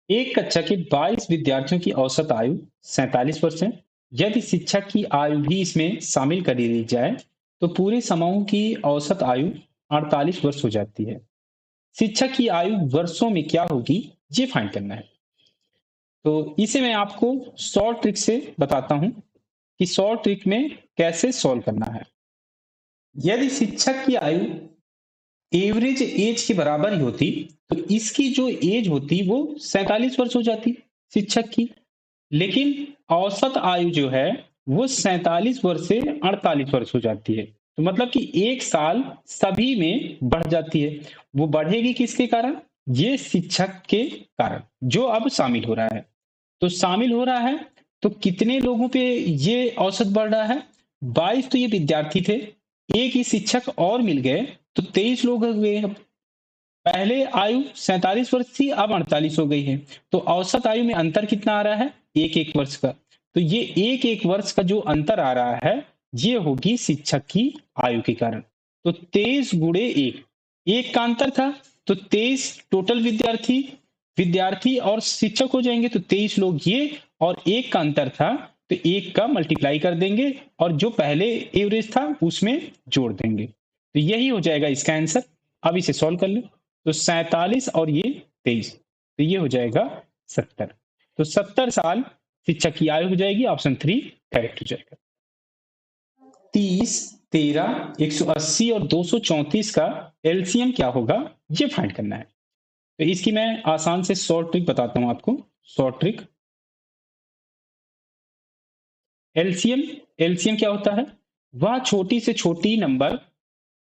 एक कक्षा के 22 विद्यार्थियों की औसत आयु 47 वर्ष है। यदि शिक्षक की आयु भी इसमें शामिल कर ली जाए तो पूरे समूह की औसत आयु 48 वर्ष हो जाती है। शिक्षक की आयु वर्षों में क्या होगी, ये फाइंड करना है। तो इसे मैं आपको शॉर्ट ट्रिक से बताता हूं कि शॉर्ट ट्रिक में कैसे सॉल्व करना है। यदि शिक्षक की आयु एवरेज एज के बराबर ही होती तो इसकी जो एज होती वो 47 वर्ष हो जाती शिक्षक की। लेकिन औसत आयु जो है वो 47 वर्ष से 48 वर्ष हो जाती है। तो मतलब कि एक साल सभी में बढ़ जाती है। वो बढ़ेगी किसके कारण? ये शिक्षक के कारण जो अब शामिल हो रहा है। तो शामिल हो रहा है तो कितने लोगों पे ये औसत बढ़ रहा है? 22 तो ये विद्यार्थी थे, एक ही शिक्षक और मिल गए तो 23 लोग हो गए। पहले आयु 47 वर्ष थी, अब 48 हो गई है। तो औसत आयु में अंतर कितना आ रहा है? एक एक वर्ष का। तो ये एक एक वर्ष का जो अंतर आ रहा है ये होगी शिक्षक की आयु के कारण। तो 23 गुणे एक, एक का अंतर था तो 23 टोटल विद्यार्थी, विद्यार्थी और शिक्षक हो जाएंगे तो 23 लोग ये, और एक का अंतर था तो एक का मल्टीप्लाई कर देंगे और जो पहले एवरेज था उसमें जोड़ देंगे। तो यही हो जाएगा इसका आंसर। अब इसे सॉल्व कर लो। तो 47 और ये 23, तो ये हो जाएगा 70। तो 70 साल शिक्षक की आयु हो जाएगी। ऑप्शन 3 करेक्ट हो जाएगा। 30, 13, 180 और 234 का एलसीएम क्या होगा, ये फाइंड करना है। तो इसकी मैं आसान से शॉर्ट ट्रिक बताता हूं आपको। शॉर्ट ट्रिक, एलसीएम, एलसीएम क्या होता है? वह छोटी से छोटी नंबर,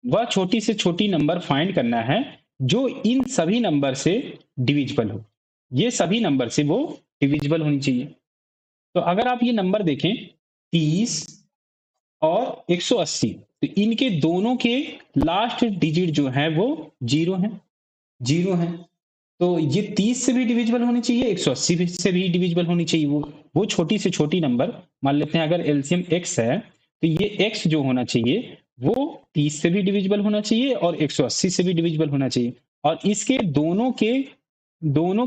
वह छोटी से छोटी नंबर फाइंड करना है जो इन सभी नंबर से डिविजिबल हो। ये सभी नंबर से वो डिविजिबल होनी चाहिए। तो अगर आप ये नंबर देखें 30 और 180, तो इनके दोनों के लास्ट डिजिट जो है वो जीरो है, जीरो है। तो ये 30 से भी डिविजिबल होनी चाहिए, 180 से भी डिविजिबल होनी चाहिए। वो छोटी से छोटी नंबर, मान लेते हैं अगर एलसीएम x है तो ये x जो होना चाहिए वो 30 से भी डिविजिबल होना चाहिए और 180 से भी डिविजिबल होना चाहिए। और इसके दोनों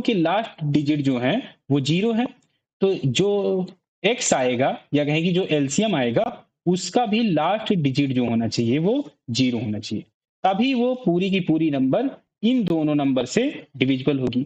के लास्ट डिजिट जो है वो जीरो है। तो जो x आएगा या कहें कि जो एलसीएम आएगा उसका भी लास्ट डिजिट जो होना चाहिए वो जीरो होना चाहिए। तभी वो पूरी की पूरी नंबर इन दोनों नंबर से डिविजिबल होगी।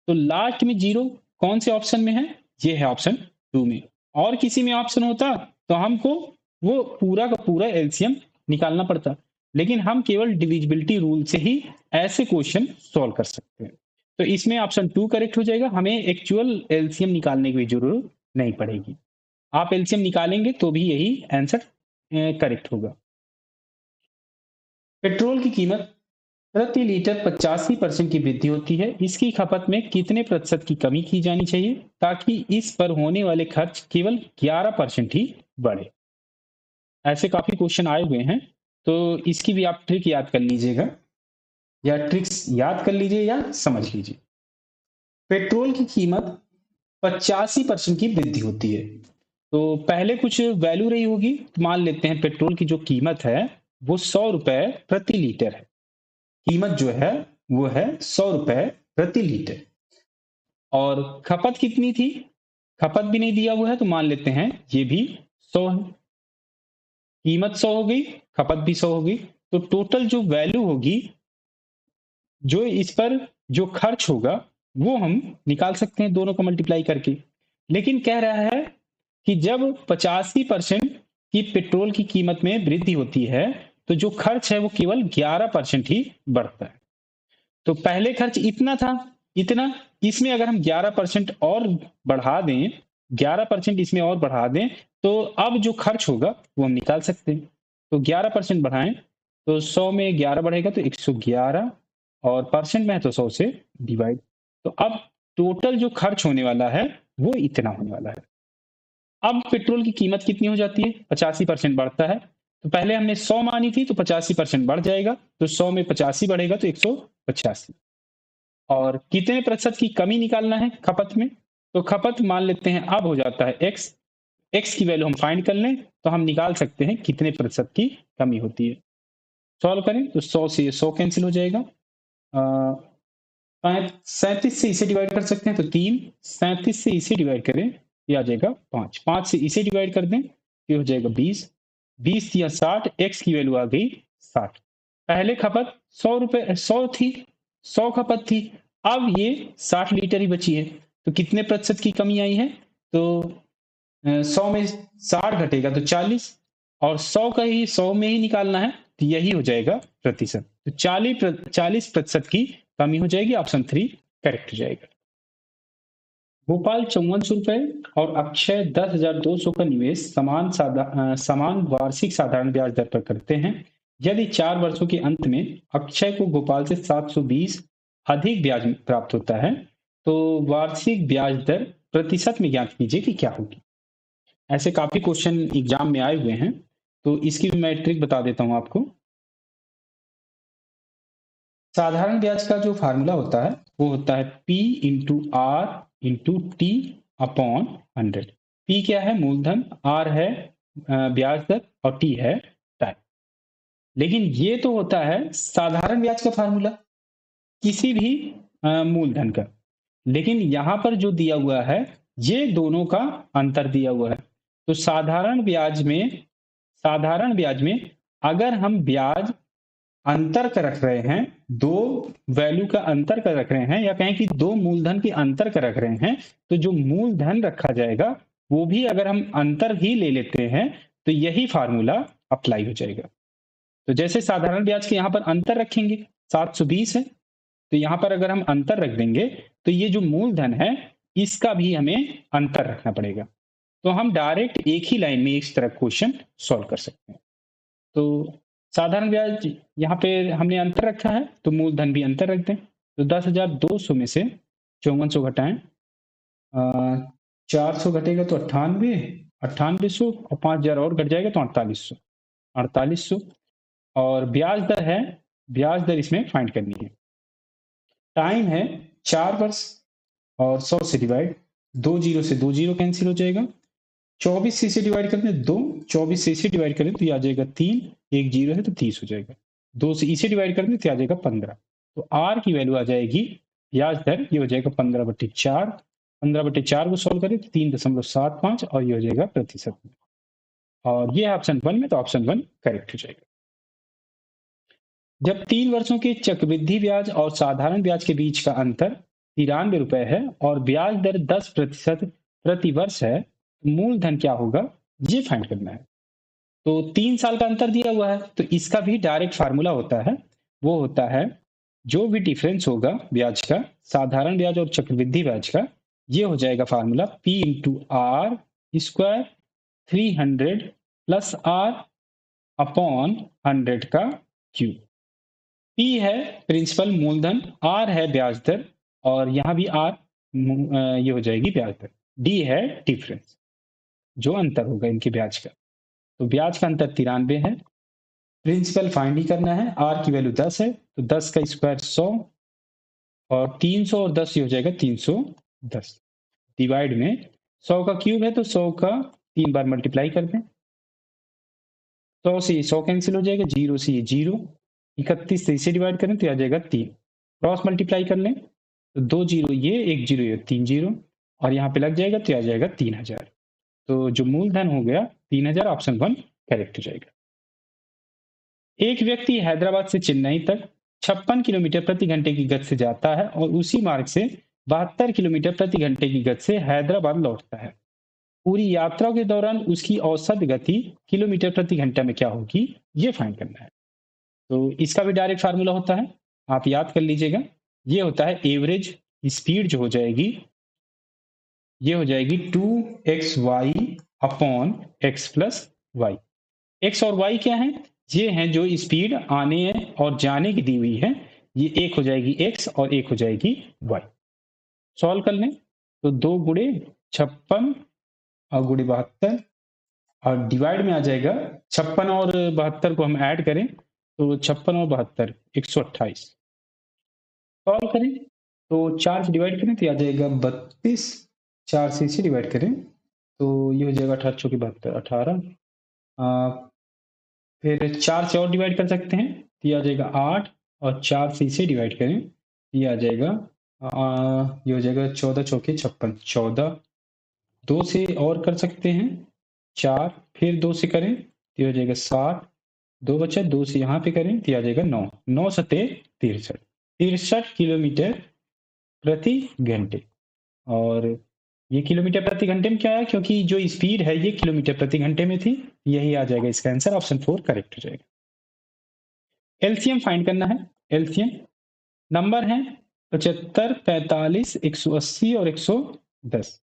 तो लास्ट में जीरो कौन से ऑप्शन में है? ये है ऑप्शन 2 में। और किसी में ऑप्शन होता तो हमको वो पूरा का पूरा एलसीएम निकालना पड़ता। लेकिन हम केवल डिविजिबिलिटी रूल से ही ऐसे क्वेश्चन सॉल्व कर सकते हैं। तो इसमें ऑप्शन 2 करेक्ट हो जाएगा। हमें एक्चुअल एलसीएम निकालने की जरूरत नहीं पड़ेगी। आप एलसीएम निकालेंगे तो भी यही आंसर करेक्ट होगा। पेट्रोल की कीमत प्रति लीटर 85% की वृद्धि होती है। इसकी खपत में कितने प्रतिशत की कमी की जानी चाहिए ताकि इस पर होने वाले खर्च केवल 11% ही बढ़े? ऐसे काफी क्वेश्चन आए हुए हैं तो इसकी भी आप ट्रिक याद कर लीजिएगा, या ट्रिक्स याद कर लीजिए या समझ लीजिए। पेट्रोल की कीमत 85% की वृद्धि होती है। तो पहले कुछ वैल्यू रही होगी, तो मान लेते हैं पेट्रोल की जो कीमत है वो 100 रुपए प्रति लीटर है। कीमत जो है वो है 100 रुपए प्रति लीटर। और खपत कितनी थी? खपत भी नहीं दिया हुआ है तो मान लेते हैं ये भी 100 है। कीमत 100 हो गई, खपत भी 100 हो गई। तो टोटल जो वैल्यू होगी, जो इस पर जो खर्च होगा वो हम निकाल सकते हैं दोनों को मल्टीप्लाई करके। लेकिन कह रहा है कि जब 85% की पेट्रोल की कीमत में वृद्धि होती है तो जो खर्च है वो केवल 11% ही बढ़ता है। तो पहले खर्च इतना था, इतना, इसमें अगर हम 11% और बढ़ा दें, 11% इसमें और बढ़ा दें तो अब जो खर्च होगा वो हम निकाल सकते हैं। तो 11% बढ़ाएं तो 100 में 11 बढ़ेगा तो 111, और परसेंट में है तो 100 से डिवाइड। तो अब टोटल जो खर्च होने वाला है वो इतना होने वाला है। अब पेट्रोल की कीमत कितनी हो जाती है? 85% बढ़ता है। तो पहले हमने 100 मानी थी तो 85% बढ़ जाएगा, तो 100 में 85 बढ़ेगा तो 185। और कितने प्रतिशत की कमी निकालना है खपत में? तो खपत मान लेते हैं अब हो जाता है एक्स, एक्स की वैल्यू हम फाइंड कर लें तो हम निकाल सकते हैं कितने प्रतिशत की कमी होती है। सॉल्व करें तो 100 से 100 कैंसिल हो जाएगा। 37 से इसे डिवाइड कर सकते हैं तो 3, 37 से इसे डिवाइड करें ये आ जाएगा 5, 5 से इसे डिवाइड कर दें ये हो जाएगा 20, 20 या 60, एक्स की वैल्यू आ गई 60। पहले खपत 100 रुपए 100 थी, 100 खपत थी, अब ये 60 लीटर ही बची है। तो कितने प्रतिशत की कमी आई है? तो 100 में 60 घटेगा तो 40, और 100 का ही 100 में ही निकालना है तो यही हो जाएगा प्रतिशत। तो 40% की कमी हो जाएगी। ऑप्शन 3 करेक्ट हो जाएगा। गोपाल 5400 रुपए और अक्षय 10,200 का निवेश समान वार्षिक साधारण ब्याज दर पर करते हैं। यदि 4 वर्षों के अंत में अक्षय को गोपाल से 720 अधिक ब्याज प्राप्त होता है तो वार्षिक ब्याज दर प्रतिशत में ज्ञात कीजिए कि क्या होगी। ऐसे काफी क्वेश्चन एग्जाम में आए हुए हैं, तो इसकी भी मैं ट्रिक बता देता हूं आपको। साधारण ब्याज का जो फार्मूला होता है वो होता है P into R into T upon 100। P क्या है? मूलधन, R है ब्याज दर और T है टाइम। लेकिन ये तो होता है साधारण ब्याज का फार्मूला किसी भी मूलधन का, लेकिन यहां पर जो दिया हुआ है ये दोनों का अंतर दिया हुआ है। तो साधारण ब्याज में अगर हम ब्याज अंतर का रख रहे हैं, दो वैल्यू का अंतर का रख रहे हैं, या कहें कि दो मूलधन के अंतर का रख रहे हैं, तो जो मूलधन रखा जाएगा वो भी अगर हम अंतर ही ले लेते हैं तो यही फार्मूला अप्लाई हो जाएगा। तो जैसे साधारण ब्याज के यहां पर अंतर रखेंगे 720 है, तो यहां पर अगर हम अंतर रख देंगे तो ये जो मूलधन है इसका भी हमें अंतर रखना पड़ेगा। तो हम डायरेक्ट एक ही लाइन में इस तरह क्वेश्चन सॉल्व कर सकते हैं। तो साधारण ब्याज यहाँ पे हमने अंतर रखा है तो मूलधन भी अंतर रख दें। तो 10,200 में से 5400 घटाएं, 400 घटेगा तो 98, 9800 और 5000 और घट जाएगा तो 4800, 4800। और ब्याज दर है, ब्याज दर इसमें फाइंड करनी है। टाइम है 4 वर्ष और 100 से डिवाइड, 2 जीरो से 2 जीरो कैंसिल हो जाएगा। 24 से इसे डिवाइड करते हैं 2, 24 से इसे डिवाइड करें तो ये आ जाएगा 3, एक जीरो है तो 30 हो जाएगा। 2 से इसे डिवाइड कर दें तो आ जाएगा 15। तो आर की वैल्यू आ जाएगी ब्याज दर, ये हो जाएगा 15/4। 15/4 को सॉल्व करें तो 3.75 और ये हो जाएगा प्रतिशत में। और ये ऑप्शन 1 में, तो ऑप्शन 1 करेक्ट हो जाएगा। जब 3 वर्षों के चक्रवृद्धि ब्याज और साधारण ब्याज के बीच का अंतर 93 रुपए है और ब्याज दर 10% प्रति वर्ष है, मूलधन क्या होगा ये फाइंड करना है। तो 3 साल का अंतर दिया हुआ है तो इसका भी डायरेक्ट फार्मूला होता है, वो होता है जो भी डिफरेंस होगा ब्याज का, साधारण ब्याज और चक्रवृद्धि ब्याज का, ये हो जाएगा formula P into R square 300 plus R upon 100 का क्यूब। P है प्रिंसिपल मूलधन, R है ब्याज दर, और यहां भी R ये हो जाएगी ब्याज दर, D है डिफरेंस जो अंतर होगा इनके ब्याज का। तो ब्याज का अंतर 93 है, प्रिंसिपल फाइंड ही करना है, R की वैल्यू 10 है तो 10 का स्क्वायर 100 और 300 और 10 ये हो जाएगा 310, डिवाइड में 100 का क्यूब है तो 100 का 3 बार मल्टीप्लाई कर दें, 100 से 100 कैंसिल हो जाएगा, 0 से ये 0, 31 से इसे डिवाइड करें तो आ जाएगा 3, क्रॉस मल्टीप्लाई कर लें तो 2 जीरो ये, 1 जीरो ये, 3 जीरो, और यहाँ पे लग जाएगा तो आ जाएगा 3000। तो जो मूलधन हो गया 3000, ऑप्शन 1 करेक्ट हो जाएगा। एक व्यक्ति हैदराबाद से चेन्नई तक 56 किलोमीटर प्रति घंटे की गति से जाता है और उसी मार्ग से 72 किलोमीटर प्रति घंटे की गति से हैदराबाद लौटता है। पूरी यात्रा के दौरान उसकी औसत गति किलोमीटर प्रति घंटा में क्या होगी ये फाइंड करना है। तो इसका भी डायरेक्ट फार्मूला होता है, आप याद कर लीजिएगा, ये होता है एवरेज स्पीड जो हो जाएगी, ये हो जाएगी 2xy upon x plus y. X और वाई क्या है? ये हैं जो स्पीड आने और जाने की दी हुई है, ये एक हो जाएगी x और एक हो जाएगी y। सॉल्व कर लें तो 2 गुणे 56 और गुणे 72 और डिवाइड में आ जाएगा, 56 और 72 को हम ऐड करें तो 56 और 72 128। सॉल्व करें तो 4 से डिवाइड करें तो आ जाएगा 32, 4 से इसे डिवाइड करें तो ये हो जाएगा 18 चौके 72, 18, फिर 4 से और डिवाइड कर सकते हैं तो ये आ जाएगा 8, और 4 से इसे डिवाइड करें ये आ जाएगा ये हो जाएगा 14 चौके 56, 14, 2 से और कर सकते हैं 4, फिर 2 से करें तो ये हो जाएगा 7, 2 बचा, 2 से यहाँ पे करें तो ये आ जाएगा 9, 9 सते 63, 63 किलोमीटर प्रति घंटे। और ये किलोमीटर प्रति घंटे में क्या है, क्योंकि जो स्पीड है ये किलोमीटर प्रति घंटे में थी, यही आ जाएगा इसका आंसर, ऑप्शन 4 करेक्ट हो जाएगा। एलसीएम फाइंड करना है। एलसीएम नंबर है 75, 45, 180 और 110।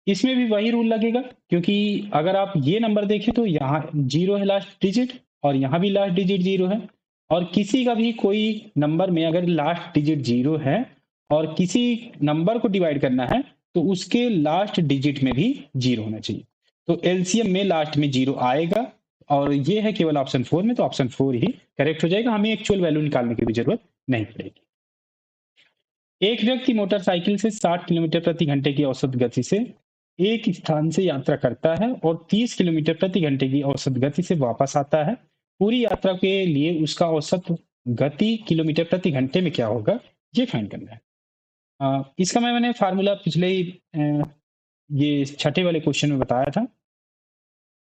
इसमें भी वही रूल लगेगा, क्योंकि अगर आप ये नंबर देखें तो यहाँ 0 है लास्ट डिजिट और यहाँ भी लास्ट डिजिट 0 है, और किसी का भी कोई नंबर में अगर लास्ट डिजिट 0 है और किसी नंबर को डिवाइड करना है तो उसके लास्ट डिजिट में भी 0 होना चाहिए। तो एलसीएम में लास्ट में 0 आएगा, और ये है केवल ऑप्शन 4 में, तो ऑप्शन 4 ही करेक्ट हो जाएगा, हमें एक्चुअल वैल्यू निकालने की भी जरूरत नहीं पड़ेगी। एक व्यक्ति मोटरसाइकिल से 60 किलोमीटर प्रति घंटे की औसत गति से एक स्थान से यात्रा करता है और 30 किलोमीटर प्रति घंटे की औसत गति से वापस आता है। पूरी यात्रा के लिए उसका औसत गति किलोमीटर प्रति घंटे में क्या होगा, ये फाइंड करना है। इसका मैंने फार्मूला पिछले ही ये छठे वाले क्वेश्चन में बताया था।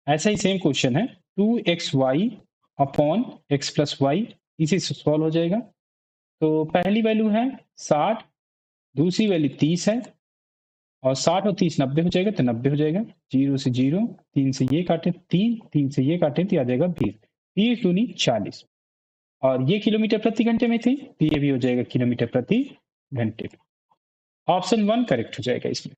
ऐसा ही सेम क्वेश्चन है, 2xy upon x plus Y, इसी से सॉल्व हो जाएगा। तो पहली वैल्यू है 60, दूसरी वैल्यू 30 है, और 60 और 30 90 हो जाएगा, तो 90 हो जाएगा। 0 से 0, 3 से ये काटे 3, 3 से ये काटे तो आ जाएगा 20, 30 दूनी 40, और ये किलोमीटर प्रति घंटे में थी तो ये भी हो जाएगा किलोमीटर प्रति घंटे। ऑप्शन 1 करेक्ट हो जाएगा इसमें।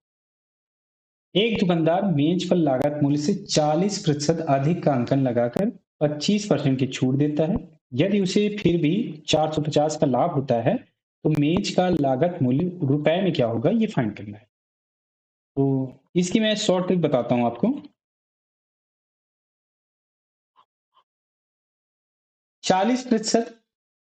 एक दुकानदार मेज पर लागत मूल्य से 40% अधिक का अंकन लगाकर 25% की छूट देता है। यदि उसे फिर भी 450 का लाभ होता है तो मेज का लागत मूल्य रुपए में क्या होगा, ये फाइंड करना है। तो इसकी मैं शॉर्ट ट्रिक बताता हूं आपको। 40%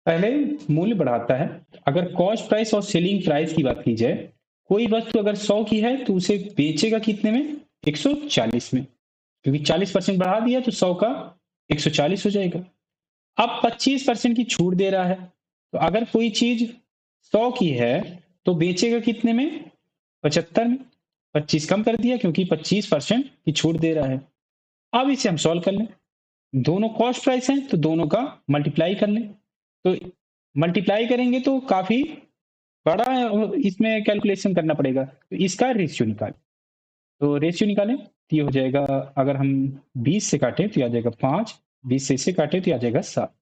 पहले मूल्य बढ़ाता है। अगर कॉस्ट प्राइस और सेलिंग प्राइस की बात की जाए, कोई वस्तु अगर 100 की है तो उसे बेचेगा कितने में, 140 में, क्योंकि 40% बढ़ा दिया तो 100 का 140 हो जाएगा। अब 25% की छूट दे रहा है, तो अगर कोई चीज 100 की है तो बेचेगा कितने में, 75 में। 25 कम कर दिया क्योंकि 25% की छूट दे रहा है। अब इसे हम सॉल्व कर लें, दोनों कॉस्ट प्राइस हैं तो दोनों का मल्टीप्लाई कर लें। तो मल्टीप्लाई करेंगे तो काफी बड़ा इसमें कैलकुलेशन करना पड़ेगा, तो इसका रेशियो निकालें। तो रेशियो निकालें तो ये हो जाएगा, अगर हम 20 से काटें तो आ जाएगा 5, 20 से इसे काटें तो आ जाएगा 7,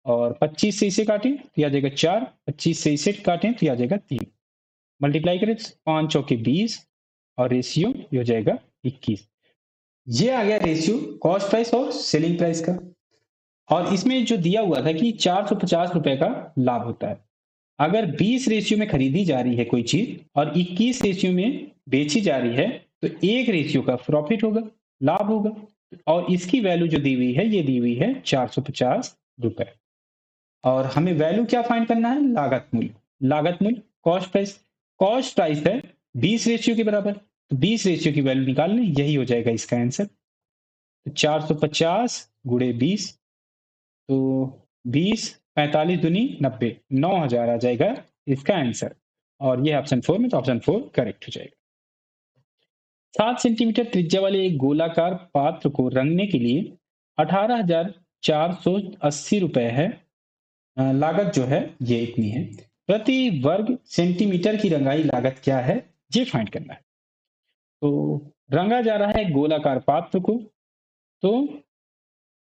और 25 से इसे काटें तो आ जाएगा 4, 25 से इसे काटें तो आ जाएगा 3। मल्टीप्लाई करें 5 चौके 20, और रेशियो ये हो जाएगा 21। ये आ गया रेशियो कॉस्ट प्राइस और सेलिंग प्राइस का। और इसमें जो दिया हुआ था कि 450 रुपए का लाभ होता है। अगर 20 रेशियो में खरीदी जा रही है कोई चीज और 21 रेशियो में बेची जा रही है तो एक रेशियो का प्रॉफिट होगा, लाभ होगा, और इसकी वैल्यू जो दी हुई है ये दी हुई है 450 रुपए। और हमें वैल्यू क्या फाइंड करना है, लागत मूल्य। लागत मूल्य कॉस्ट प्राइस, कॉस्ट प्राइस है 20 रेशियो के बराबर, तो 20 रेशियो की वैल्यू निकाल लें, यही हो जाएगा इसका आंसर। तो 450 गुणे 20, तो 20, 45 दूनी 90, 9000 आ जाएगा इसका आंसर, और ये ऑप्शन 4 में, तो ऑप्शन 4 करेक्ट हो जाएगा। 7 सेंटीमीटर त्रिज्या वाले एक गोलाकार पात्र को रंगने के लिए 18,480 रुपए है। लागत जो है ये इतनी है। प्रति वर्ग सेंटीमीटर की रंगाई लागत क्या है, ये फाइंड करना है। तो रंगा जा रहा है गोलाकार पात्र को, तो,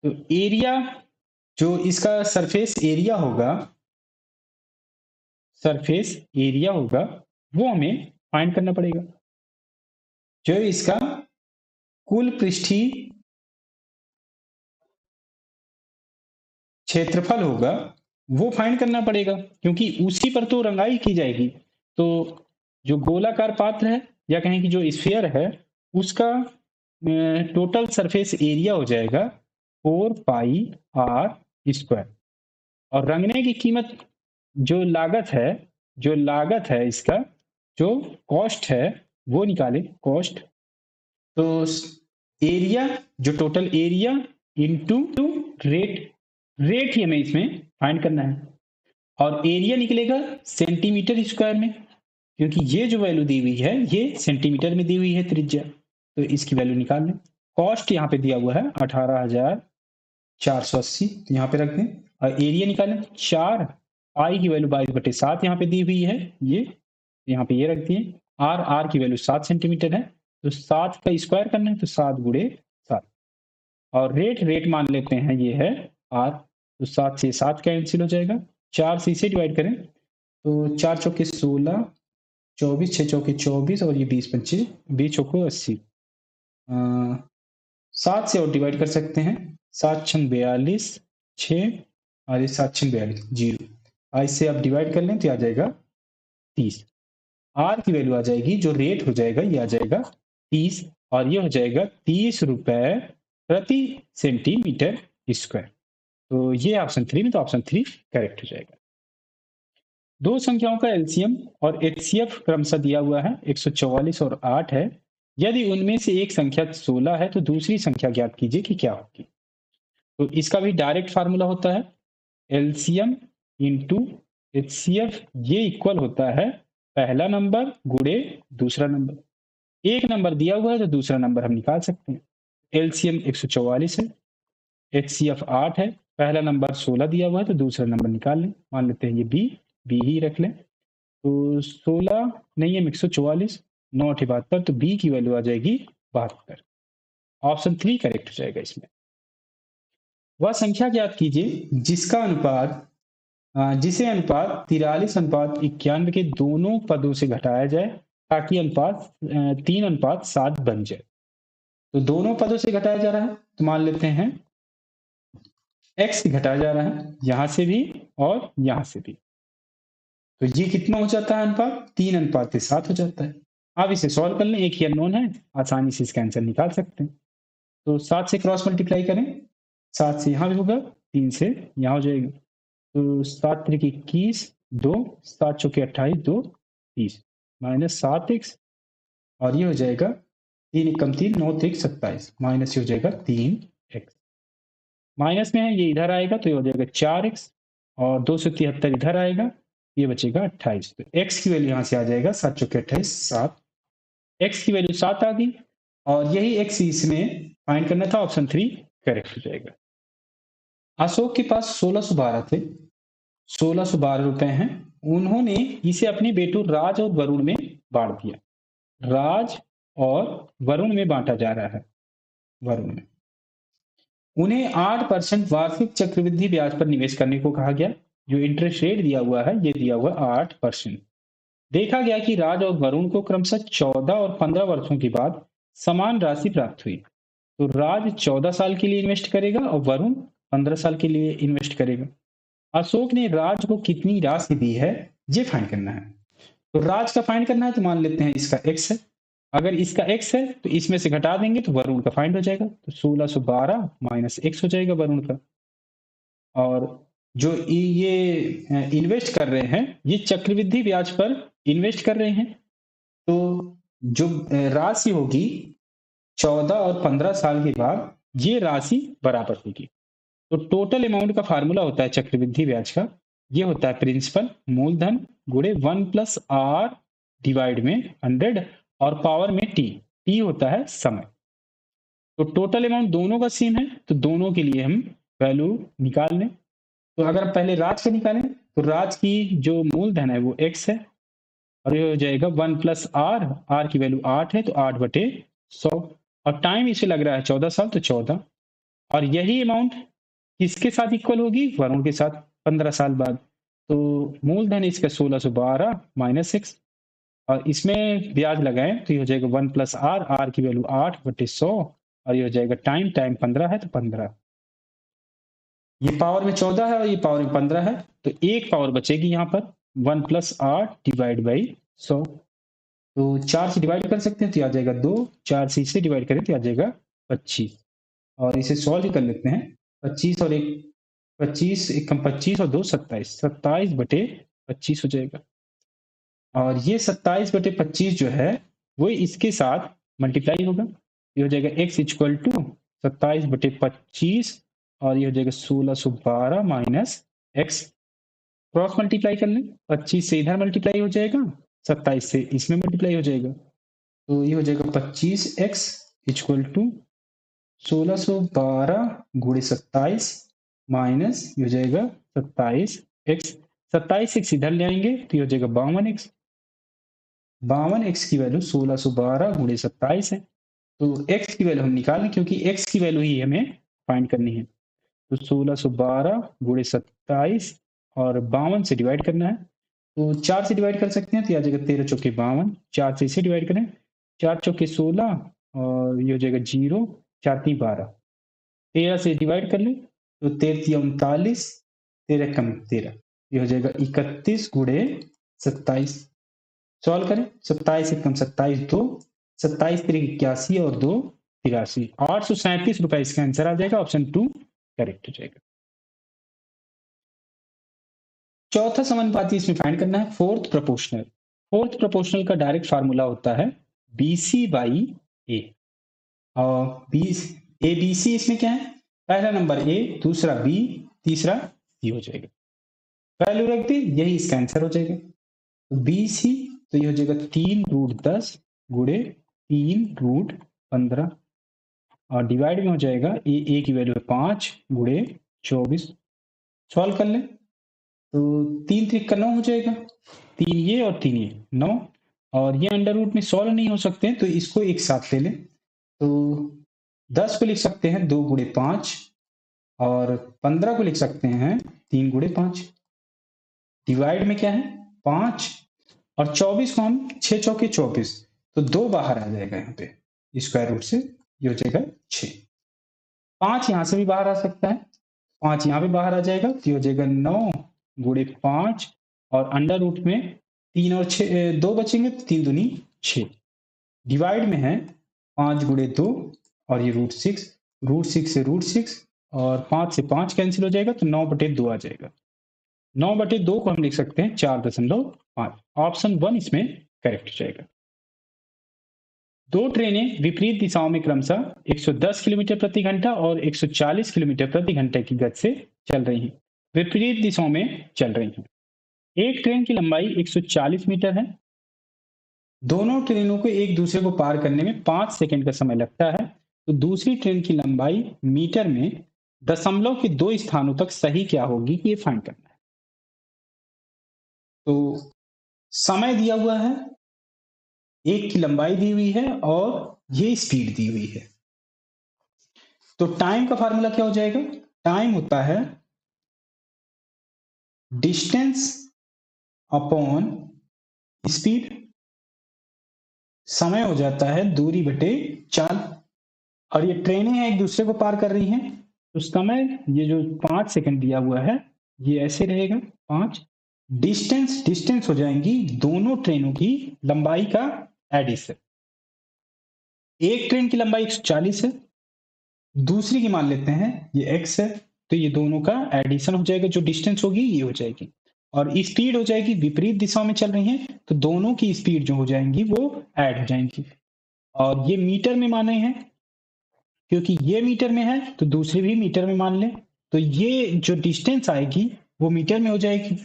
तो एरिया जो इसका सरफेस एरिया होगा वो हमें फाइंड करना पड़ेगा। जो इसका कुल पृष्ठीय क्षेत्रफल होगा वो फाइंड करना पड़ेगा, क्योंकि उसी पर तो रंगाई की जाएगी। तो जो गोलाकार पात्र है, या कहें कि जो स्फीयर है, उसका टोटल सरफेस एरिया हो जाएगा 4πr²। और रंगने की कीमत, जो लागत है इसका, जो कॉस्ट है वो निकाले कॉस्ट। तो एरिया, जो total area into rate, rate ही हमें इसमें फाइंड करना है। और एरिया निकलेगा सेंटीमीटर स्क्वायर में, क्योंकि ये जो वैल्यू दी हुई है ये सेंटीमीटर में दी हुई है त्रिज्या, तो इसकी वैल्यू निकाल लें। कॉस्ट यहाँ पे दिया हुआ है 18,480, तो यहाँ पे रख दें। और एरिया निकालें 4, आई की वैल्यू 22/7 यहाँ पे दी हुई है, ये यहाँ पे ये रख दिए। आर की वैल्यू 7 सेंटीमीटर है, तो 7 का स्क्वायर करना है, तो 7 गुणे 7। और रेट मान लेते हैं ये है आर, तो 7 से 7 कैंसिल हो जाएगा, 4 से इसे डिवाइड करें तो 4 चौके 16, 24, 6 चौके 24 और ये 20 पंचे 20 चौको 80। 7 से और डिवाइड कर सकते हैं, 7 छंग 42, 6 और ये 7 छंग 42 जीरो। आज से आप डिवाइड कर लें तो आ जाएगा 30। आर की वैल्यू आ जाएगी, जो रेट हो जाएगा ये आ जाएगा 30, और ये हो जाएगा 30 रुपए प्रति सेंटीमीटर स्क्वायर। तो ये ऑप्शन 3 में, तो ऑप्शन 3 करेक्ट हो जाएगा। दो संख्याओं का एलसीएम और एचसीएफ क्रमशः दिया हुआ है 144 और 8 है। यदि उनमें से एक संख्या 16 है तो दूसरी संख्या ज्ञात कीजिए कि क्या होगी। तो इसका भी डायरेक्ट फार्मूला होता है एलसीएम इंटू एचसीएफ, ये इक्वल होता है पहला नंबर गुणे दूसरा नंबर। एक नंबर दिया हुआ है तो दूसरा नंबर हम निकाल सकते हैं। एलसीएम 144 है, एचसीएफ 8 है, पहला नंबर 16 दिया हुआ है तो दूसरा नंबर निकाल लें। मान लेते हैं ये बी ही रख लें। तो 16 नहीं है 144, 9 72, तो बी की वैल्यू आ जाएगी 72। ऑप्शन 3 करेक्ट हो जाएगा इसमें। वह संख्या ज्ञात कीजिए जिसका अनुपात जिसे अनुपात 43:91 के दोनों पदों से घटाया जाए ताकि अनुपात 3:7 बन जाए। तो दोनों पदों से घटाया जा रहा है, तो मान लेते हैं x घटाया जा रहा है यहां से भी और यहां से भी, तो ये कितना हो जाता है अनुपात 3:7 हो जाता है। आप इसे सॉल्व कर लें, एक ही अननोन है, आसानी से इसका आंसर निकाल सकते हैं। तो 7 से क्रॉस मल्टीप्लाई करें, 7 से यहाँ भी होगा, 3 से यहाँ हो जाएगा। तो 7 त्रिक 21, 2 7 चौके 28, 2 30 माइनस 7x, और ये हो जाएगा 3 एकम 3, 9 त्रिक 27 माइनस ये हो जाएगा 3x। माइनस में है ये इधर आएगा तो ये हो जाएगा 4x, और 273 इधर आएगा, ये बचेगा 28। तो x की वैल्यू यहाँ से आ जाएगा 7 चौके 28 7, x की वैल्यु 7 आ गई, और यही x इसमें फाइंड करना था, ऑप्शन 3 करेक्ट हो जाएगा। अशोक के पास 1612 थे, 1612 रुपए हैं, उन्होंने इसे अपने बेटों राज और वरुण में बांट दिया। राज और वरुण में बांटा जा रहा है, वरुण में। उन्हें 8% वार्षिक चक्रवृद्धि ब्याज पर निवेश करने को कहा गया। जो इंटरेस्ट रेट दिया हुआ है ये दिया हुआ 8%। देखा गया कि राज और वरुण को क्रमशः 14 और 15 वर्षों के बाद समान राशि प्राप्त हुई। तो राज 14 साल के लिए इन्वेस्ट करेगा और वरुण 15 साल के लिए इन्वेस्ट करेगा। अशोक ने राज को कितनी राशि दी है ये फाइंड करना है। तो राज का फाइंड करना है, तो मान लेते हैं इसका x है, अगर इसका x है तो इसमें से घटा देंगे तो वरुण का फाइंड हो जाएगा। तो 1612 माइनस x हो जाएगा वरुण का। और जो ये इन्वेस्ट कर रहे हैं ये चक्रवृद्धि ब्याज पर इन्वेस्ट कर रहे हैं, तो जो राशि होगी 14 और 15 साल के बाद ये राशि बराबर होगी। तो टोटल अमाउंट का फार्मूला होता है चक्रवृद्धि ब्याज का, ये होता है प्रिंसिपल मूलधन गुणे 1+r डिवाइड में 100 और पावर में t होता है समय। तो टोटल अमाउंट दोनों का सेम है, तो दोनों के लिए हम वैल्यू निकाल लें। तो अगर पहले राज का निकालें तो राज की जो मूलधन है वो x है, और ये हो जाएगा 1+r, r की वैल्यू 8 है तो 8/100, और टाइम इसे लग रहा है 14 साल तो 14, और यही अमाउंट किसके साथ इक्वल होगी, वरुण के साथ 15 साल बाद। तो मूलधन इसका 1612 माइनस x, और इसमें ब्याज लगाएं तो ये हो जाएगा 1+r, r की वैल्यू 8/100, और ये हो जाएगा टाइम 15 है तो 15, ये पावर में 14 है और ये पावर में 15 है, तो एक पावर बचेगी यहाँ पर 1+r डिवाइड बाई 100। तो 4 से डिवाइड कर सकते हैं तो आ जाएगा 2, 4 से इसे डिवाइड करें तो आ जाएगा 25, और इसे सॉल्व कर लेते हैं। 25 और 1 25 एकम 25 और 2 27, 27/25 हो जाएगा, और ये 27/25 जो है वो इसके साथ मल्टीप्लाई होगा, ये हो जाएगा x इक्वल टू 27/25, और ये हो जाएगा 1612 माइनस x, क्रॉस मल्टीप्लाई कर लें, 25 से इधर मल्टीप्लाई हो जाएगा, 27 से इसमें मल्टीप्लाई हो जाएगा, तो ये हो जाएगा 25x इक्वल टू 1612 गुणे 27 माइनस ये हो जाएगा 27x, 27x इधर ले आएंगे तो ये हो जाएगा 52x, 52x की वैल्यू 1612 गुणे 27 है, तो x की वैल्यू हम निकालें क्योंकि x की वैल्यू ही हमें फाइंड करनी है, तो 1612 गुणे 27 और 52 से डिवाइड करना है, तो 4 से डिवाइड कर सकते हैं तो ये आ जाएगा 13 चौके 52, 4 से इसे डिवाइड करें, 4 चौके 16 और ये हो जाएगा 0, 4 3 12, 13 से डिवाइड कर ले तो 13 39, 13 कम 13, ये हो जाएगा 31 गुणे 27, सॉल्व करें, 27 से कम 27 2, 27 3 81 और 2 83, 837 रुपए इसका आंसर आ जाएगा, ऑप्शन 2 करेक्ट हो जाएगा। चौथा समानुपाती इसमें फाइंड करना है फोर्थ प्रोपोर्शनल। फोर्थ प्रोपोर्शनल का डायरेक्ट फार्मूला होता है BC बाई ए, और ए बी सी इसमें क्या है, पहला नंबर ए, दूसरा बी, तीसरा सी हो जाएगा, वैल्यू रख दी, यही इसका आंसर हो जाएगा, तो बी सी तो ये हो जाएगा 3√10 गुणे 3√15 और डिवाइड में हो जाएगा ए की वैल्यू है 5 गुणे 24, सॉल्व कर ले तो 3 3 का 9 हो जाएगा, 3 ये और 3 ये 9, और ये अंडर रूट में सॉल्व नहीं हो सकते हैं तो इसको एक साथ ले लें, तो 10 को लिख सकते हैं 2 गुणे 5 और 15 को लिख सकते हैं 3 गुणे 5, डिवाइड में क्या है 5 और 24 को हम 6 चौके 24, तो 2 बाहर आ जाएगा यहाँ पे स्क्वायर रूट से, ये हो जाएगा 6, 5 यहाँ से भी बाहर आ सकता है, 5 यहाँ पे बाहर आ जाएगा तो ये हो जाएगा 9 गुणे 5 और अंडर रूट में 3 और 6 2 बचेंगे तो 3 दूनी 6, डिवाइड में है 5 गुणे 2 और ये √6 से √6 और 5 से 5 कैंसिल हो जाएगा तो 9/2 आ जाएगा, 9/2 को हम लिख सकते हैं 4.5, ऑप्शन 1 इसमें करेक्ट हो जाएगा। दो ट्रेनें विपरीत दिशाओं में क्रमशः 110 किलोमीटर प्रति घंटा और 140 किलोमीटर प्रति घंटे की गति से चल रही हैं, विपरीत दिशाओं में चल रही हैं। एक ट्रेन की लंबाई 140 मीटर है, दोनों ट्रेनों को एक दूसरे को पार करने में 5 सेकंड का समय लगता है, तो दूसरी ट्रेन की लंबाई मीटर में दशमलव के 2 स्थानों तक सही क्या होगी ये फाइंड करना है। तो समय दिया हुआ है, एक की लंबाई दी हुई है और ये स्पीड दी हुई है, तो टाइम का फार्मूला क्या हो जाएगा, टाइम होता है डिस्टेंस अपॉन स्पीड, समय हो जाता है दूरी बटे चाल, और ये ट्रेनें हैं एक दूसरे को पार कर रही हैं, तो समय ये जो 5 सेकंड दिया हुआ है ये ऐसे रहेगा 5, डिस्टेंस हो जाएंगी दोनों ट्रेनों की लंबाई का एडिशन, एक ट्रेन की लंबाई 140 है, दूसरी की मान लेते हैं ये x है, तो ये दोनों का एडिशन हो जाएगा, जो डिस्टेंस होगी ये हो जाएगी, और स्पीड हो जाएगी, विपरीत दिशा में चल रही हैं तो दोनों की स्पीड जो हो जाएंगी वो ऐड हो जाएंगी, और ये मीटर में माने हैं क्योंकि ये मीटर में है तो दूसरी भी मीटर में मान लें, तो ये जो डिस्टेंस आएगी वो मीटर में हो जाएगी,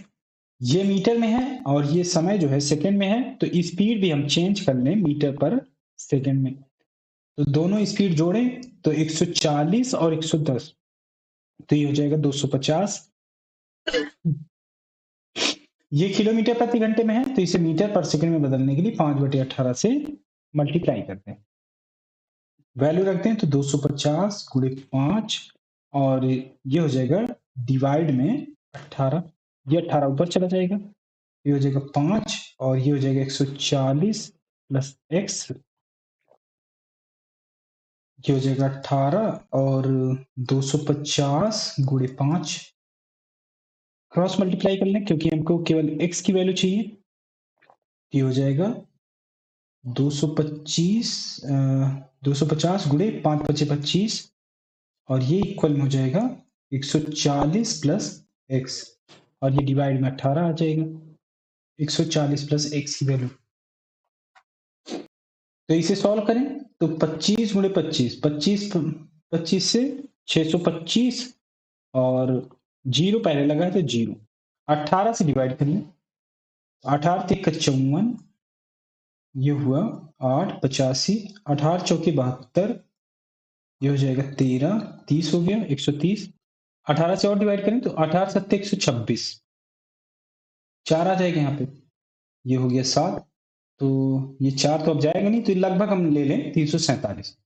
ये मीटर में है और ये समय जो है सेकंड में है, तो स्पीड भी हम चेंज कर लें मीटर पर सेकंड में, तो दोनों स्पीड जोड़ें तो 140 और 110, तो ये हो जाएगा 250, ये किलोमीटर प्रति घंटे में है तो इसे मीटर पर सेकंड में बदलने के लिए 5/18 से मल्टीप्लाई करते हैं, वैल्यू रखते हैं तो 250 गुणे 5 और ये हो जाएगा डिवाइड में 18, ये 18 ऊपर चला जाएगा, ये हो जाएगा 5 और ये हो जाएगा 140 प्लस x, ये हो जाएगा 18 और 250 गुणे 5, क्रॉस मल्टीप्लाई कर लें क्योंकि हमको केवल x की वैल्यू चाहिए, ये हो जाएगा 250 गुणे 5 5 25 और ये इक्वल में हो जाएगा 140 प्लस x और ये डिवाइड में 18 आ जाएगा, 140 प्लस x की वैल्यू, तो इसे सॉल्व करें तो 25 गुणे 25, 25 से 625 और 0 पहले लगा है तो 0, 18 से डिवाइड करिए, 18 तिक 54, ये हुआ 8 85, 18 चौके 72, ये हो जाएगा 13, 30 हो गया 130। 18 से और डिवाइड करें तो 18 सत्ते 126, 4 आ जाएगा यहाँ पे, ये हो गया 7, तो ये 4 तो अब जाएगा नहीं, तो लगभग हम ले लें 347,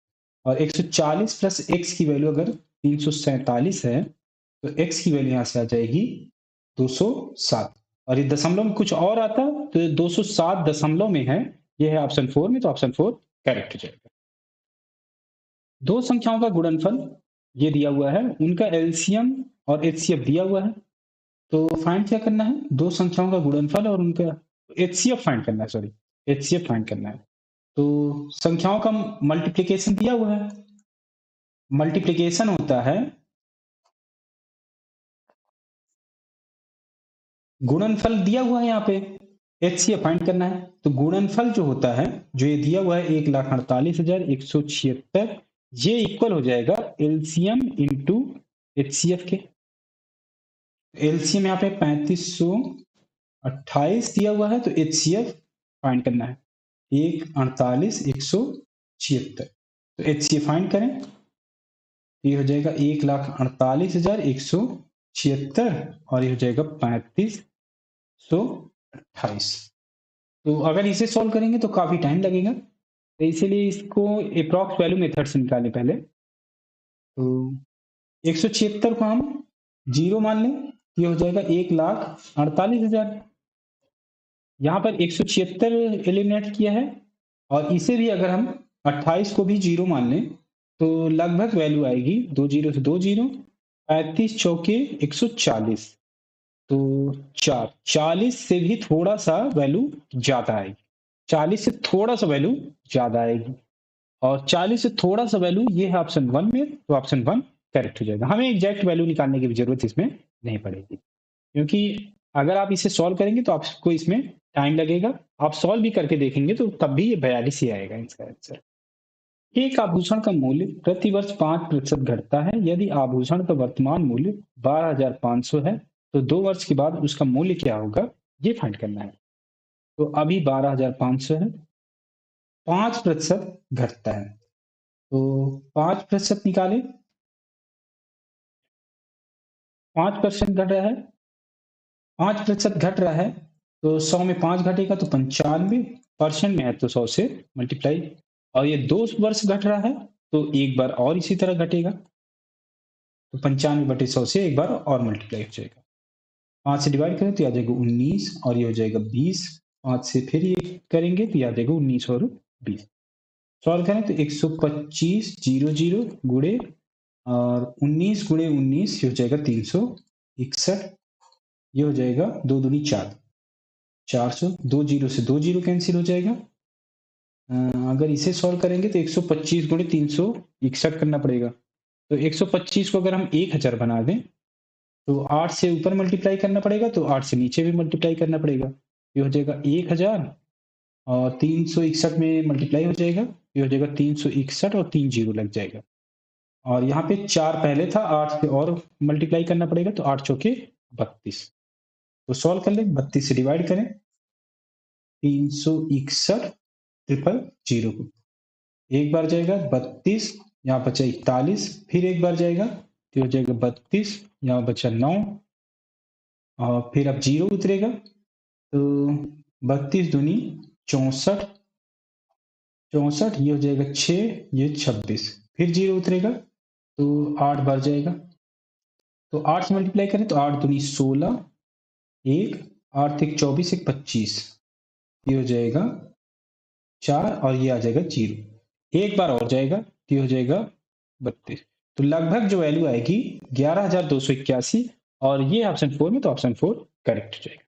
और 140 प्लस एक्स की वैल्यू अगर 347 है तो एक्स की वैल्यू यहाँ से आ जाएगी 207, और ये दशमलव में कुछ और आता तो ये 207 दशमलव में है, ये है ऑप्शन 4 में, तो ऑप्शन 4 करेक्ट हो जाएगा। दो संख्याओं का गुणनफल ये दिया हुआ है, उनका एलसीएम और एचसीएफ दिया हुआ है, तो फाइंड क्या करना है, दो संख्याओं का गुणनफल और उनका एचसीएफ फाइंड करना है, सॉरी एचसीएफ फाइंड करना है। तो संख्याओं का मल्टीप्लिकेशन दिया हुआ है, मल्टीप्लिकेशन होता है गुणनफल दिया हुआ है यहाँ पे, एचसीएफ फाइंड करना है, तो गुणनफल जो होता है, जो ये दिया हुआ है 1,48,176, ये इक्वल हो जाएगा एलसीएम इंटू एचसीएफ के। एलसीएम यहाँ पे 3528 दिया हुआ है, तो एचसीएफ फाइंड करना है 1,48,176, तो एचसीएफ फाइंड करें, ये हो जाएगा 1,48,176, और ये हो जाएगा 3528। तो अगर इसे सॉल्व करेंगे तो काफी टाइम लगेगा, तो इसीलिए इसको अप्रॉक्स वैल्यू मेथड से निकालें पहले। तो 176 को हम 0 मान लें, ये हो जाएगा 1,48,000। यहाँ पर 176 एलिमिनेट किया है, और इसे भी अगर हम 28 को भी 0 मान लें तो लगभग वैल्यू आएगी 2 0 से 2 0, 35 चौके 140, तो 40 से भी थोड़ा सा वैल्यू ज्यादा आएगी, 40 से थोड़ा सा वैल्यू ज्यादा आएगी, और 40 से थोड़ा सा वैल्यू ये है ऑप्शन 1 में, तो ऑप्शन 1 करेक्ट हो जाएगा। हमें एग्जैक्ट वैल्यू निकालने की भी जरूरत इसमें नहीं पड़ेगी, क्योंकि अगर आप इसे सॉल्व करेंगे तो आपको इसमें टाइम लगेगा, आप सॉल्व भी करके देखेंगे तो तब भी ये 42 ही आएगा इसका आंसर। एक आभूषण का मूल्य प्रति वर्ष 5% घटता है, यदि आभूषण का वर्तमान मूल्य 12,500 है तो 2 वर्ष के बाद उसका मूल्य क्या होगा, ये फाइंड करना है। तो अभी 12,500 है, 5% घटता है, तो 5% निकाले, 5% घट रहा है, 5% घट रहा है, तो 100 में 5 घटेगा तो 95% में है, तो 100 से मल्टीप्लाई, और ये 2 वर्ष घट रहा है तो एक बार और इसी तरह घटेगा, तो 95/100 से एक बार और मल्टीप्लाई हो जाएगा। 5 से डिवाइड करें तो आ जाएगा 19, और ये हो जाएगा 20, 5 से फिर ये करेंगे तो आ जाएगा 19 और 20। सॉल्व करें तो 125 00 गुणे और 19 गुणे 19, ये हो जाएगा 361, ये हो जाएगा 2 दूनी 4, 400, 2 जीरो से 2 जीरो कैंसिल हो जाएगा। अगर इसे सॉल्व करेंगे तो 125 गुणे 361 करना पड़ेगा, तो 125 को अगर हम 1000 बना दें तो 8 से ऊपर मल्टीप्लाई करना पड़ेगा, तो 8 से नीचे भी मल्टीप्लाई करना पड़ेगा, ये हो जाएगा 1000, और 361 में मल्टीप्लाई हो जाएगा, ये हो जाएगा 361, और 3 जीरो लग जाएगा, और यहाँ पे 4 पहले था, 8 से और मल्टीप्लाई करना पड़ेगा, तो 8 चौके 32, तो सॉल्व कर लें, 32 से डिवाइड करें, 361 ट्रिपल जीरो को एक बार जाएगा 32, यहाँ बचा 41, फिर एक बार जाएगा तो हो जाएगा 32, यहाँ बचा 9, और फिर अब जीरो उतरेगा, तो 32 दूनी 64, 64, ये हो जाएगा 6, ये 26, फिर जीरो उतरेगा तो 8 बार जाएगा, तो 8 से मल्टीप्लाई करें तो 8 दूनी 16, 1, 8 एक 24, एक 25, ये हो जाएगा 4, और ये आ जाएगा जीरो, एक बार और जाएगा तो ये हो जाएगा 32, तो लगभग जो वैल्यू आएगी 11,281, और ये ऑप्शन 4 में, तो ऑप्शन 4 करेक्ट हो जाएगा।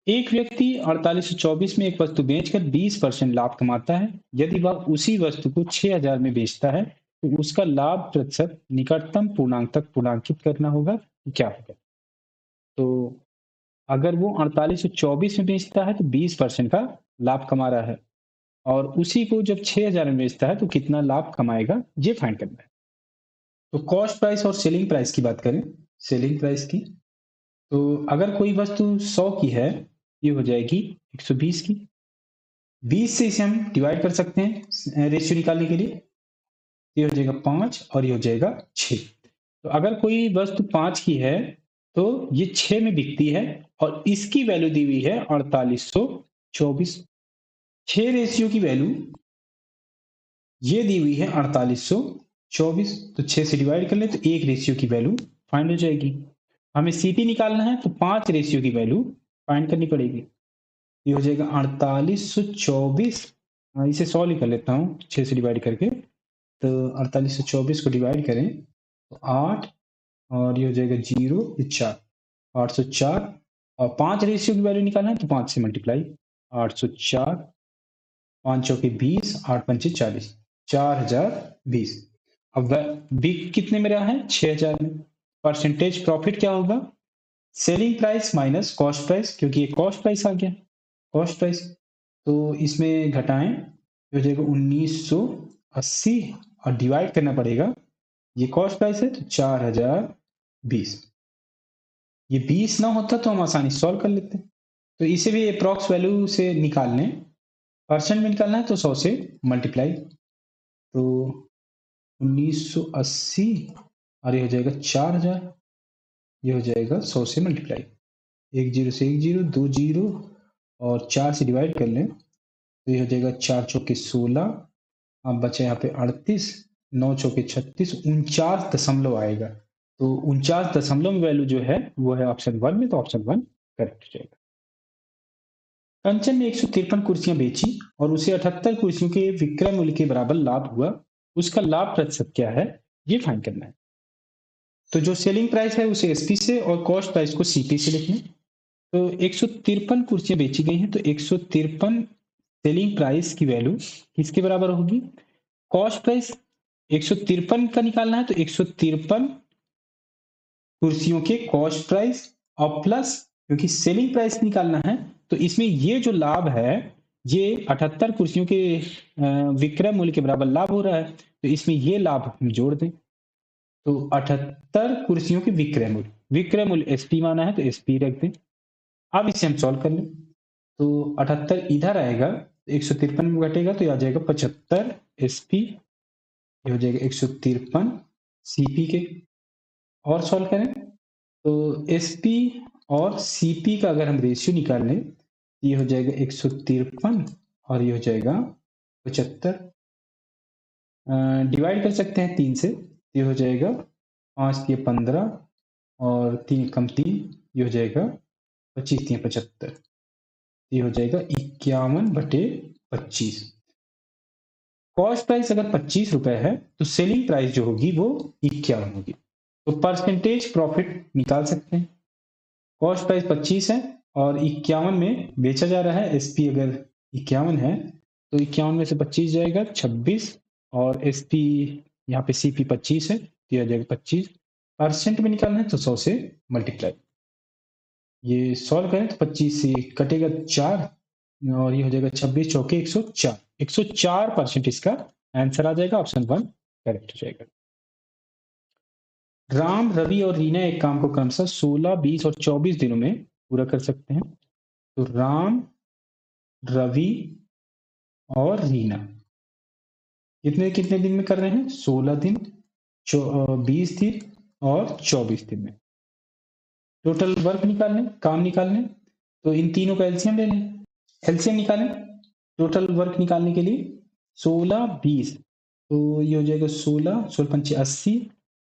एक व्यक्ति 4824 में एक वस्तु बेचकर 20% लाभ कमाता है, यदि वह उसी वस्तु को 6000 में बेचता है तो उसका लाभ प्रतिशत निकटतम पूर्णांक तक पूर्णांकित करना होगा, क्या होगा। तो अगर वो 4824 में बेचता है तो 20% का लाभ कमा रहा है, और उसी को जब 6000 में बेचता है तो कितना लाभ कमाएगा, ये फाइंड करना है। तो कॉस्ट प्राइस और सेलिंग प्राइस की बात करें, सेलिंग प्राइस की, तो अगर कोई वस्तु 100 की है, ये हो जाएगी 120 की। 20 से इसे हम डिवाइड कर सकते हैं रेशियो निकालने के लिए। ये हो जाएगा 5 और ये हो जाएगा 6। तो अगर कोई वस्तु 5 की है तो ये 6 में बिकती है और इसकी वैल्यू दी हुई है 4824। 6 रेशियो की वैल्यू ये दी हुई है 4824। तो 6 से डिवाइड कर ले तो 1 रेशियो की वैल्यू फाइंड हो जाएगी। हमें सीपी निकालना है तो 5 रेशियो की वैल्यू फाइंड करनी पड़ेगी। ये हो जाएगा 4824। इसे सॉल्व ही कर लेता हूँ 6 से डिवाइड करके। तो 4824 को डिवाइड करें तो 8 और ये हो जाएगा 0, ये 4, 804। और 5 रेशियो की वैल्यू निकालना है तो 5 से मल्टीप्लाई। 804, 5 चौके 20, 8 पंचे 40, 4020। अब बिक कितने में रहा है? 6000 में। परसेंटेज प्रॉफिट क्या होगा? Selling price minus cost price, क्योंकि ये कॉस्ट प्राइस आ गया, कॉस्ट प्राइस। तो इसमें घटाएं हो जाएगा 1980 और डिवाइड करना पड़ेगा, ये कॉस्ट प्राइस है तो 4020। ये 20 ना होता तो हम आसानी से सॉल्व कर लेते। तो इसे भी अप्रॉक्स वैल्यू से निकाल लें। परसेंट में निकालना है तो 100 से मल्टीप्लाई। तो 1980 और ये हो जाएगा 4000, ये हो जाएगा 100 से मल्टीप्लाई। 1 0 से 1 0, 2 0 और 4 से डिवाइड कर लें तो ये हो जाएगा 4 चौके 16। अब बचे यहाँ पे 38, 9 चौके 36, 49 आएगा। तो 49 में वैल्यू जो है वो है ऑप्शन 1 में, तो ऑप्शन 1 करेक्ट हो जाएगा। कंचन ने 153 कुर्सियां बेची और उसे 78 कुर्सियों के विक्रय मूल्य के बराबर लाभ हुआ। उसका लाभ प्रतिशत क्या है, ये फाइंड करना है। तो जो सेलिंग प्राइस है उसे एसपी से और कॉस्ट प्राइस को सीपी से लिखना। तो 153 कुर्सियां बेची गई हैं, तो 153 सेलिंग प्राइस की वैल्यू किसके बराबर होगी? कॉस्ट प्राइस 153 का निकालना है तो 153 कुर्सियों के कॉस्ट प्राइस और प्लस, क्योंकि सेलिंग प्राइस निकालना है तो इसमें ये जो लाभ है ये 78 कुर्सियों के विक्रय मूल्य के बराबर लाभ हो रहा है, तो इसमें ये लाभ हम जोड़ दें। तो 78 कुर्सियों के विक्रय मूल्य एसपी माना है तो एसपी रख दें। अब इसे हम सॉल्व कर लें तो 78 इधर आएगा, 153 में घटेगा तो आ जाएगा 75 एसपी, ये हो जाएगा 153 सीपी के। और सॉल्व करें तो एसपी और सीपी का अगर हम रेशियो निकाल लें ये हो जाएगा 153 और ये हो जाएगा 75। डिवाइड कर सकते हैं 3 से, ये हो जाएगा 5 ये 15 और 3 कम 3, ये हो जाएगा 25 ये 75, ये हो जाएगा 51/25। कॉस्ट प्राइस अगर 25 रुपए है तो सेलिंग प्राइस जो होगी वो 51 होगी। तो परसेंटेज प्रॉफिट निकाल सकते हैं। कॉस्ट प्राइस 25 है और 51 में बेचा जा रहा है। एसपी अगर 51 है तो 51 में से 25 जाएगा 26 और एसपी यहाँ पे सीपी 25 है, दिया जाएगा 25। परसेंट में निकालना है तो 100 से मल्टीप्लाई। ये सॉल्व करें तो 25 से कटेगा 4 और ये हो जाएगा 26 चौके 104। 104% इसका आंसर आ जाएगा, ऑप्शन 1 करेक्ट हो जाएगा। राम, रवि और रीना एक काम को क्रमशः 16, 20 और 24 दिनों में पूरा कर सकते हैं। तो राम, रवि और रीना कितने कितने दिन में कर रहे हैं? 16 दिन, 20 दिन और 24 दिन में। टोटल वर्क निकालने, काम निकालने, तो इन तीनों का एलसीएम ले लें। एलसीएम निकालें टोटल वर्क निकालने के लिए। 16, 20 तो ये हो जाएगा 16, 16 पंचे 80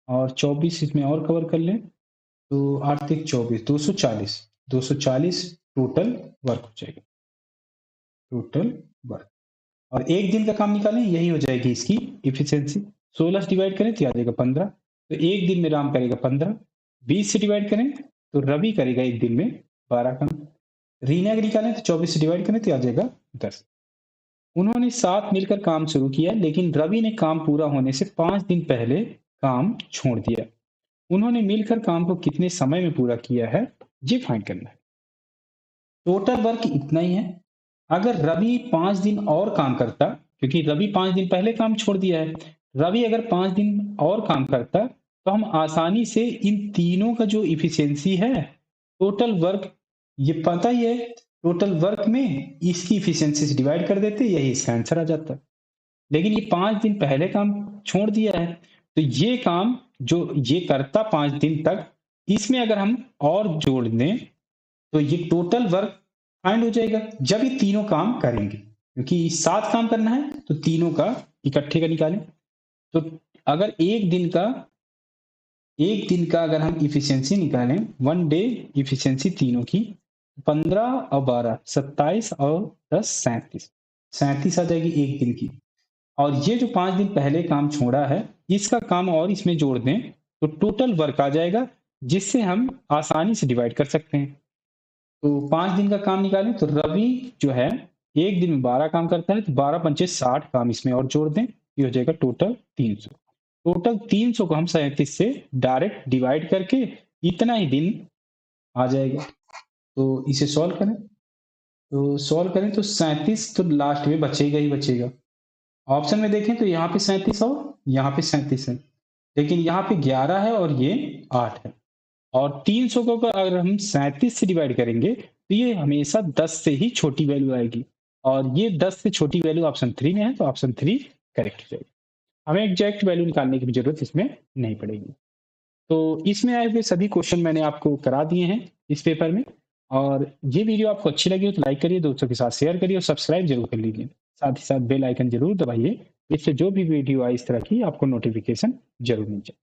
और 24 इसमें और कवर कर लें तो 8 तिक 24, 240, 240 टोटल वर्क हो जाएगा, टोटल वर्क। और एक दिन का काम निकालें, यही हो जाएगी इसकी इफिशियंसी। 16 से डिवाइड करें तो आ जाएगा 15, तो एक दिन में राम करेगा 15। 20 से डिवाइड करें तो रवि करेगा एक दिन में 12 काम। रीना का निकालें तो 24 से डिवाइड करें तो आ जाएगा 10। उन्होंने साथ मिलकर काम शुरू किया, लेकिन रवि ने काम पूरा होने से 5 दिन पहले काम छोड़ दिया। उन्होंने मिलकर काम को कितने समय में पूरा किया है, ये फाइंड करना है। टोटल वर्क इतना ही है। अगर रवि 5 दिन और काम करता, क्योंकि रवि 5 दिन पहले काम छोड़ दिया है, रवि अगर 5 दिन और काम करता तो हम आसानी से इन तीनों का जो इफिशियंसी है टोटल वर्क ये पता ही है, टोटल वर्क में इसकी इफिशियंसी से डिवाइड कर देते, यही इसका आंसर आ जाता है। लेकिन ये 5 दिन पहले काम छोड़ दिया है, तो ये काम जो ये करता 5 दिन तक, इसमें अगर हम और जोड़ दें तो ये टोटल वर्क फाइंड हो जाएगा जब ये तीनों काम करेंगे, क्योंकि 7 काम करना है तो तीनों का इकट्ठे का निकालें। तो अगर एक दिन का अगर हम इफिशियंसी निकालें, 1 डे इफिशियंसी तीनों की, 15 और 12 27 और 10 37 आ जाएगी एक दिन की। और ये जो 5 दिन पहले काम छोड़ा है, इसका काम और इसमें जोड़ दें तो टोटल वर्क आ जाएगा, जिससे हम आसानी से डिवाइड कर सकते हैं। तो 5 दिन का काम निकालें तो रवि जो है एक दिन में 12 काम करता है, तो 12 पंचे 60 काम इसमें और जोड़ दें, ये हो जाएगा टोटल 300। टोटल 300 को हम 37 से डायरेक्ट डिवाइड करके इतना ही दिन आ जाएगा। तो इसे सॉल्व करें, तो सॉल्व करें तो 37 तो लास्ट में बचेगा ही बचेगा। ऑप्शन में देखें तो यहाँ पे 37 और यहाँ पे 37 है, लेकिन यहाँ पे 11 है और ये 8 है। और 300 को अगर हम 37 से डिवाइड करेंगे तो ये हमेशा 10 से ही छोटी वैल्यू आएगी, और ये 10 से छोटी वैल्यू ऑप्शन 3 में है, तो ऑप्शन 3 करेक्ट हो जाएगी। हमें एग्जैक्ट वैल्यू निकालने की भी जरूरत इसमें नहीं पड़ेगी। तो इसमें आए हुए सभी क्वेश्चन मैंने आपको करा दिए हैं इस पेपर में। और ये वीडियो आपको अच्छी लगी हो तो लाइक करिए, दोस्तों के साथ शेयर करिए और सब्सक्राइब जरूर कर लीजिए। साथ ही साथ बेल आइकन जरूर दबाइए, इससे जो भी वीडियो आए इस तरह की आपको नोटिफिकेशन जरूर मिल जाए।